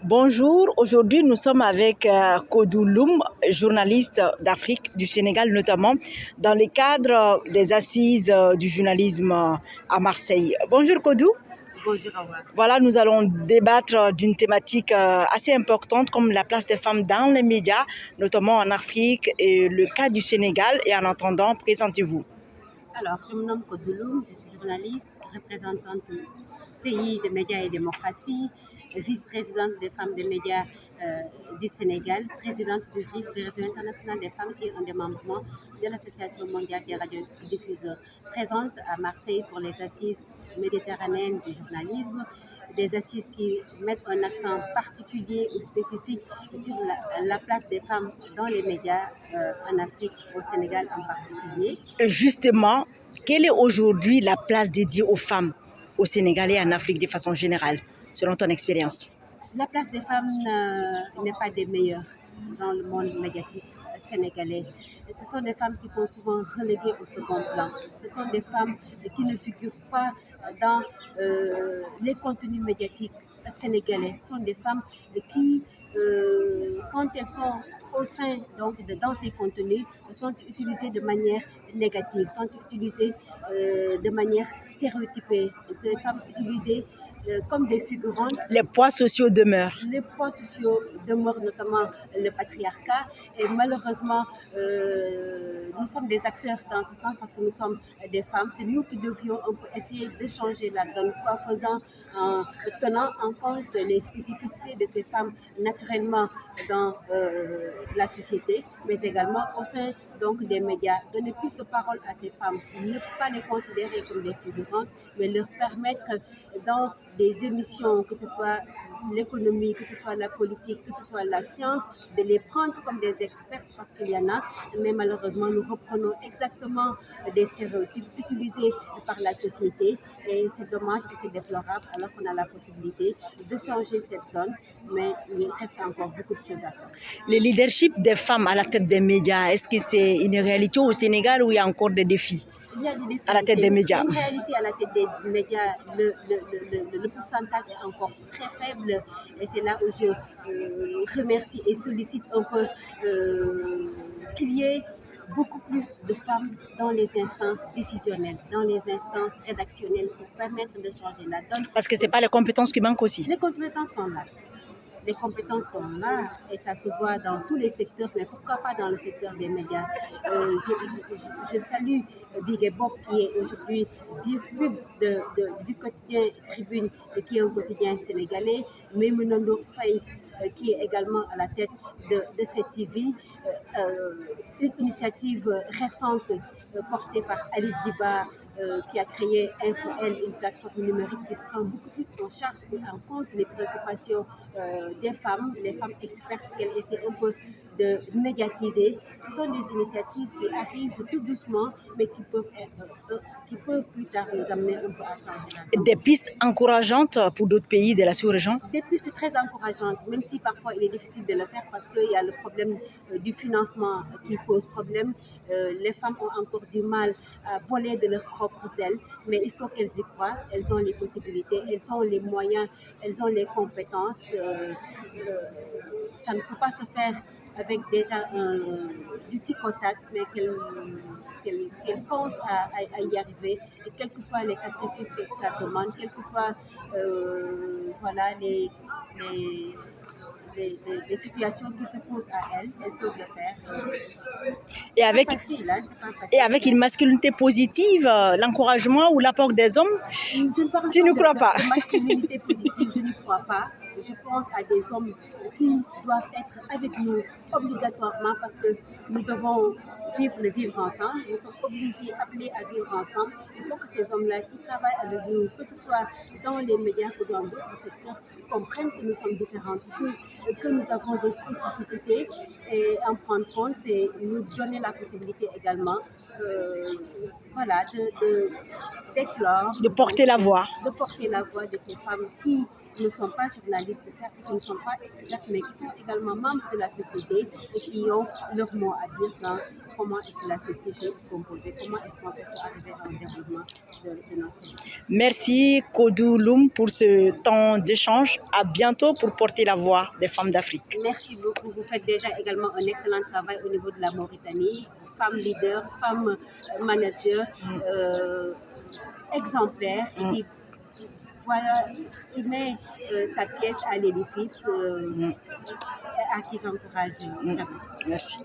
Bonjour, aujourd'hui nous sommes avec Kodou Loum, journaliste d'Afrique, du Sénégal notamment, dans le cadre des assises du journalisme à Marseille. Bonjour Kodou. Bonjour Awa. Voilà, nous allons débattre d'une thématique assez importante comme la place des femmes dans les médias, notamment en Afrique et le cas du Sénégal. Et en attendant, présentez-vous. Alors, je me nomme Kodou Loum, je suis journaliste, représentante du pays des médias et démocratie, vice-présidente des femmes des médias du Sénégal, présidente du RIF, le Réseau international des femmes, qui est un démembrement de l'Association mondiale des radiodiffuseurs, présente à Marseille pour les assises méditerranéennes du journalisme, des assises qui mettent un accent particulier ou spécifique sur la place des femmes dans les médias en Afrique, au Sénégal en particulier. Justement, quelle est aujourd'hui la place dédiée aux femmes au Sénégal et en Afrique de façon générale, selon ton expérience? La place des femmes n'est pas des meilleures dans le monde médiatique sénégalais. Ce sont des femmes qui sont souvent reléguées au second plan. Ce sont des femmes qui ne figurent pas dans les contenus médiatiques sénégalais. Ce sont des femmes qui, quand elles sont au sein dans ces contenus, sont utilisées de manière négative, sont utilisées de manière stéréotypée, des femmes utilisées comme des figurantes. Les poids sociaux demeurent. Les poids sociaux demeurent, notamment le patriarcat. Et malheureusement, nous sommes des acteurs dans ce sens parce que nous sommes des femmes. C'est nous qui devions essayer de changer la donne, en tenant en compte les spécificités de ces femmes naturellement dans la société, mais également au sein des médias. Donner plus de parole à ces femmes, ne pas les considérer comme des figurantes, mais leur permettre dans des émissions, que ce soit l'économie, que ce soit la politique, que ce soit la science, de les prendre comme des experts parce qu'il y en a, mais malheureusement nous reprenons exactement des stéréotypes utilisés par la société et c'est dommage et c'est déplorable alors qu'on a la possibilité de changer cette donne, mais il reste encore beaucoup de choses à faire. Le leadership des femmes à la tête des médias, est-ce que c'est une réalité au Sénégal ou il y a encore des défis? Il y a des défis à la tête des médias. En réalité, à la tête des médias, le pourcentage est encore très faible. Et c'est là où je remercie et sollicite un peu qu'il y ait beaucoup plus de femmes dans les instances décisionnelles, dans les instances rédactionnelles pour permettre de changer la donne. Parce que ce n'est pas les compétences qui manquent aussi. Les compétences sont là. Les compétences sont là et ça se voit dans tous les secteurs, mais pourquoi pas dans le secteur des médias. Je salue Big Bob qui est aujourd'hui du quotidien Tribune, qui est un quotidien sénégalais, Memunando Faye qui est également à la tête de cette TV, une initiative récente portée par Alice Diba, qui a créé InfoL, une plateforme numérique qui prend beaucoup plus en charge et en compte les préoccupations des femmes, les femmes expertes qu'elle essaie un peu de médiatiser. Ce sont des initiatives qui arrivent tout doucement, mais qui peuvent plus tard nous amener un peu à changer. Des pistes encourageantes pour d'autres pays de la sous-région? Des pistes très encourageantes, même si parfois il est difficile de le faire parce qu'il y a le problème du financement qui pose problème. Les femmes ont encore du mal à voler de leurs propres ailes, mais il faut qu'elles y croient. Elles ont les possibilités, elles ont les moyens, elles ont les compétences. Ça ne peut pas se faire avec déjà du tic au tac, mais qu'elle pense à y arriver, et quels que soient les sacrifices que ça demande, quels que soient les situations qui se posent à elles peuvent le faire. Et avec, facile, hein, et avec une masculinité positive, l'encouragement ou l'apport des hommes, tu ne crois pas? De masculinité positive, je n'y crois pas. Je pense à des hommes qui doivent être avec nous obligatoirement parce que nous devons vivre ensemble. Nous sommes appelés à vivre ensemble. Il faut que ces hommes-là qui travaillent avec nous, que ce soit dans les médias ou dans d'autres secteurs, comprennent que nous sommes différentes, que nous avons des spécificités et en prendre compte, c'est nous donner la possibilité également d'éclore, de porter la voix. De porter la voix de ces femmes qui ne sont pas journalistes, certes, qui ne sont pas experts, mais qui sont également membres de la société et qui ont leur mot à dire dans comment est-ce que la société est composée, comment est-ce qu'on fait pour arriver à un développement de notre pays. Merci Kodou Loum pour ce temps d'échange. À bientôt pour porter la voix des femmes d'Afrique. Merci beaucoup. Vous faites déjà également un excellent travail au niveau de la Mauritanie. Femmes leaders, femmes managers, exemplaires et qui, voilà, qui met sa pièce à l'édifice, à qui j'encourage vraiment. Merci.